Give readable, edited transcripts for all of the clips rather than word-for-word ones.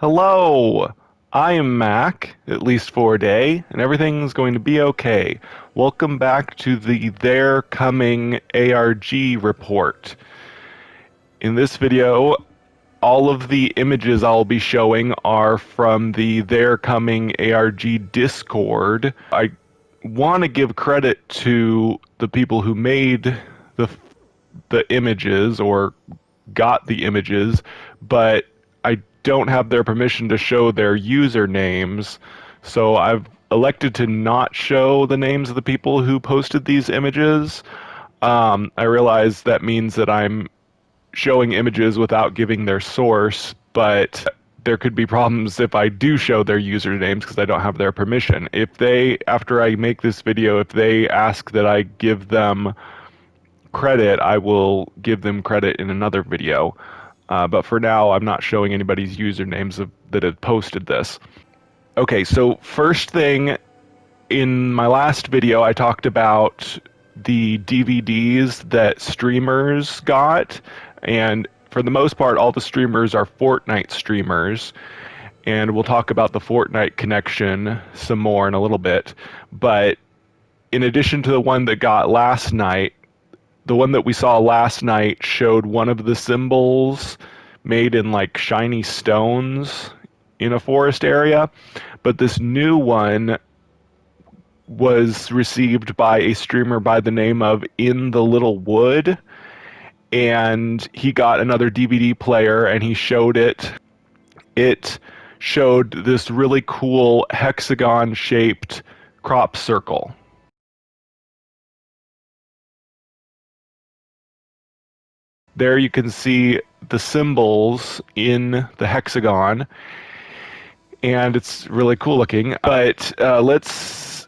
Hello, I am Mac, at least for a day, and everything's going to be okay. Welcome back to the They're Coming ARG report. In this video, all of the images I'll be showing are from the They're Coming ARG Discord. I want to give credit to the people who made the images or got the images, but I don't have their permission to show their usernames, so I've elected to not show the names of the people who posted these images. I realize that means that I'm showing images without giving their source, but there could be problems if I do show their usernames because I don't have their permission. If they, after I make this video, if they ask that I give them credit, I will give them credit in another video. But for now, I'm not showing anybody's usernames that have posted this. Okay, so first thing, in my last video, I talked about the DVDs that streamers got, and for the most part, all the streamers are Fortnite streamers, and we'll talk about the Fortnite connection some more in a little bit. But in addition to the one that got last night, the one that we saw last night showed one of the symbols made in like shiny stones in a forest area, but this new one was received by a streamer by the name of In the Little Wood, and he got another DVD player and he showed it. It showed this really cool hexagon-shaped crop circle. There you can see the symbols in the hexagon, and it's really cool looking. But let's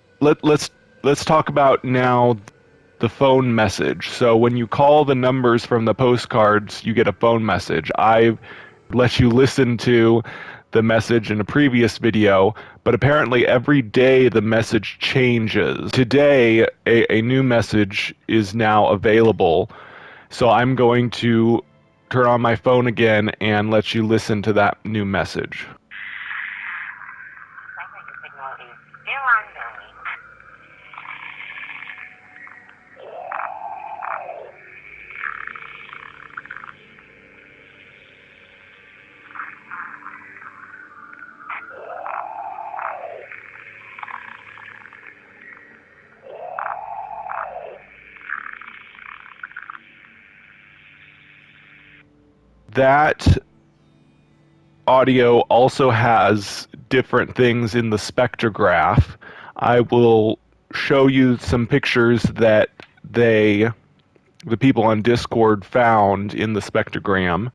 talk about now the phone message. So when you call the numbers from the postcards, you get a phone message. I let you listen to the message in a previous video, but apparently every day the message changes. Today, a new message is now available. So I'm going to turn on my phone again and let you listen to that new message. Signal is still ongoing. That audio also has different things in the spectrograph. I will show you some pictures that the people on Discord found in the spectrogram.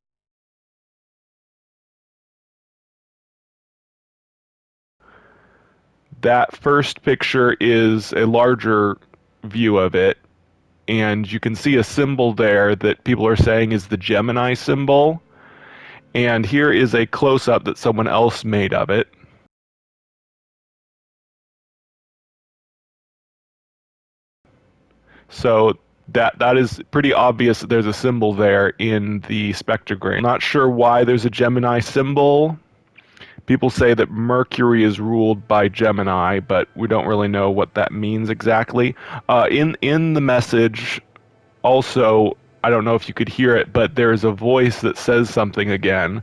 That first picture is a larger view of it, and you can see a symbol there that people are saying is the Gemini symbol. And here is a close-up that someone else made of it. So that is pretty obvious that there's a symbol there in the spectrogram. Not sure why there's a Gemini symbol. People say that Mercury is ruled by Gemini, but we don't really know what that means exactly. In the message, also, I don't know if you could hear it, but there's a voice that says something again.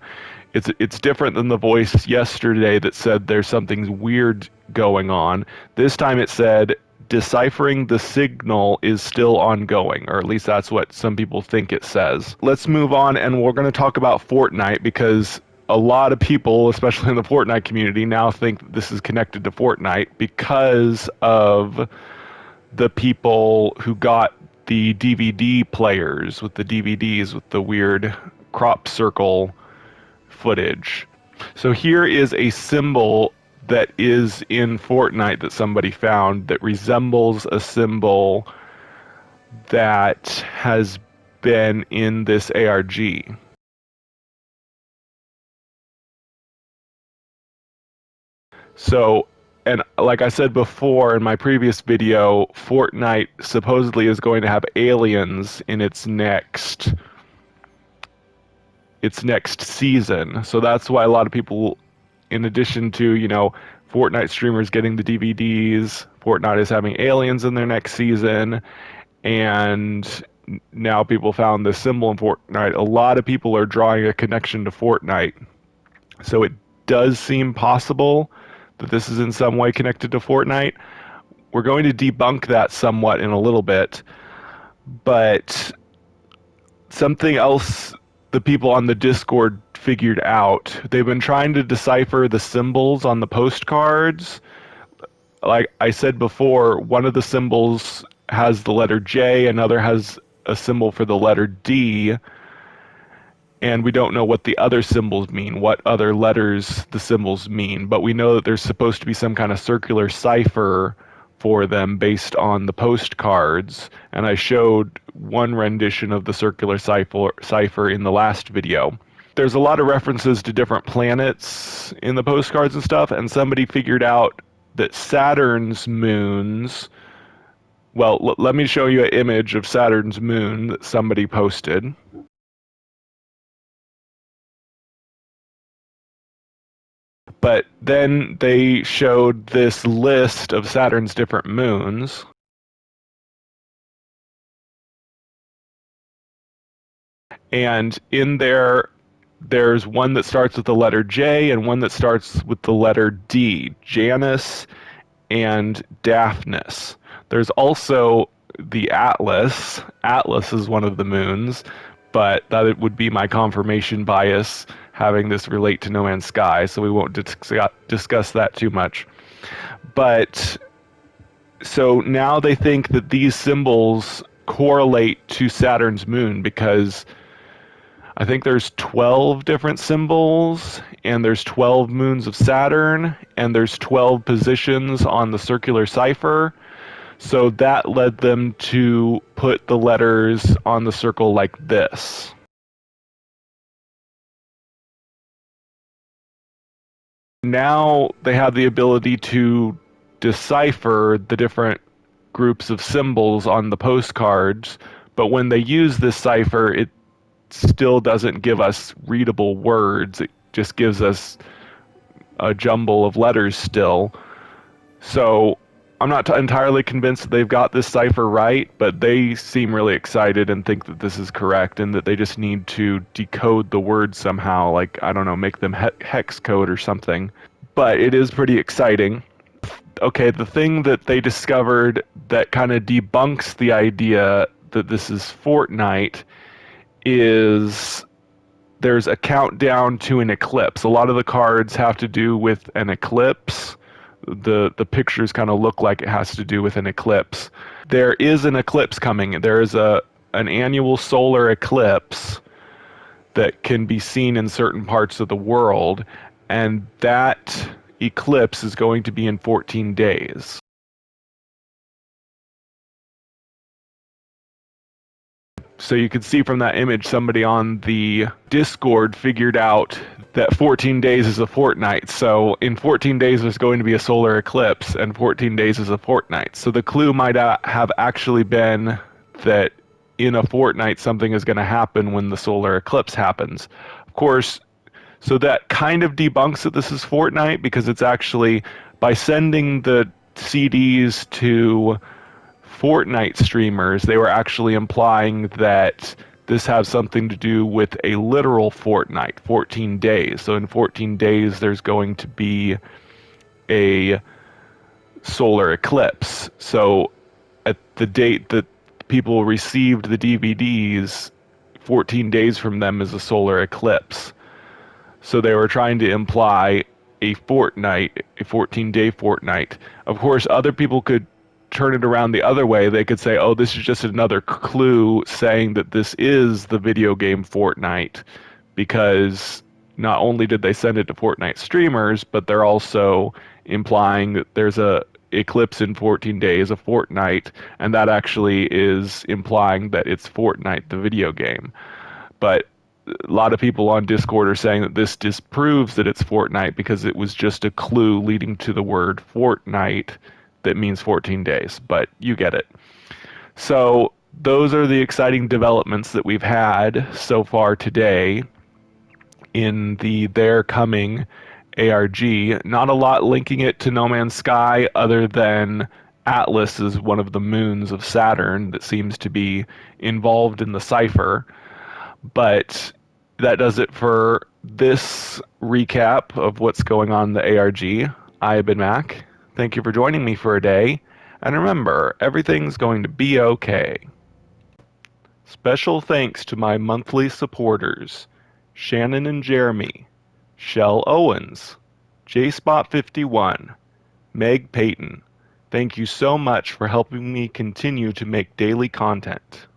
It's different than the voice yesterday that said there's something weird going on. This time it said, deciphering the signal is still ongoing, or at least that's what some people think it says. Let's move on, and we're going to talk about Fortnite because a lot of people, especially in the Fortnite community, now think that this is connected to Fortnite because of the people who got the DVD players with the DVDs with the weird crop circle footage. So here is a symbol that is in Fortnite that somebody found that resembles a symbol that has been in this ARG. So, and like I said before in my previous video, Fortnite supposedly is going to have aliens in its next season. So that's why a lot of people in addition to, Fortnite streamers getting the DVDs, Fortnite is having aliens in their next season, and now people found this symbol in Fortnite. A lot of people are drawing a connection to Fortnite. So it does seem possible that this is in some way connected to Fortnite. We're going to debunk that somewhat in a little bit, but something else the people on the Discord figured out. They've been trying to decipher the symbols on the postcards. Like I said before, one of the symbols has the letter J, another has a symbol for the letter D, and we don't know what the other symbols mean, what other letters the symbols mean, but we know that there's supposed to be some kind of circular cipher for them based on the postcards, and I showed one rendition of the circular cipher in the last video. There's a lot of references to different planets in the postcards and stuff, and somebody figured out that Saturn's moons, well, let me show you an image of Saturn's moon that somebody posted. But then they showed this list of Saturn's different moons. And in there, there's one that starts with the letter J and one that starts with the letter D, Janus and Daphnis. There's also the Atlas. Atlas is one of the moons, but that it would be my confirmation bias having this relate to No Man's Sky, so we won't discuss that too much. But so now they think that these symbols correlate to Saturn's moon because I think there's 12 different symbols, and there's 12 moons of Saturn, and there's 12 positions on the circular cipher. So that led them to put the letters on the circle like this. Now they have the ability to decipher the different groups of symbols on the postcards, but when they use this cipher, it still doesn't give us readable words. It just gives us a jumble of letters still. So I'm not entirely convinced that they've got this cipher right, but they seem really excited and think that this is correct and that they just need to decode the words somehow, like, I don't know, make them hex code or something. But it is pretty exciting. Okay, the thing that they discovered that kind of debunks the idea that this is Fortnite is there's a countdown to an eclipse. A lot of the cards have to do with an eclipse. The pictures kind of look like it has to do with an eclipse. There is an eclipse coming. There is an annual solar eclipse that can be seen in certain parts of the world, and that eclipse is going to be in 14 days. So you can see from that image, somebody on the Discord figured out that 14 days is a fortnight. So in 14 days, there's going to be a solar eclipse, and 14 days is a fortnight. So the clue might have actually been that in a fortnight, something is going to happen when the solar eclipse happens. Of course, so that kind of debunks that this is Fortnite, because it's actually, by sending the CDs to Fortnite streamers, they were actually implying that this has something to do with a literal fortnight, 14 days. So in 14 days, there's going to be a solar eclipse. So at the date that people received the DVDs, 14 days from them is a solar eclipse. So they were trying to imply a fortnight, a 14-day fortnight. Of course, other people could turn it around the other way. They could say, oh, this is just another clue saying that this is the video game Fortnite, because not only did they send it to Fortnite streamers, but they're also implying that there's a eclipse in 14 days, a fortnight, and that actually is implying that it's Fortnite, the video game. But a lot of people on Discord are saying that this disproves that it's Fortnite because it was just a clue leading to the word Fortnite that means 14 days, but you get it. So those are the exciting developments that we've had so far today in the They're Coming ARG. Not a lot linking it to No Man's Sky other than Atlas is one of the moons of Saturn that seems to be involved in the Cipher. But that does it for this recap of what's going on in the ARG. I have been Mac. Thank you for joining me for a day. And remember, everything's going to be okay. Special thanks to my monthly supporters, Shannon and Jeremy, Shell Owens, JSpot51, Meg Payton. Thank you so much for helping me continue to make daily content.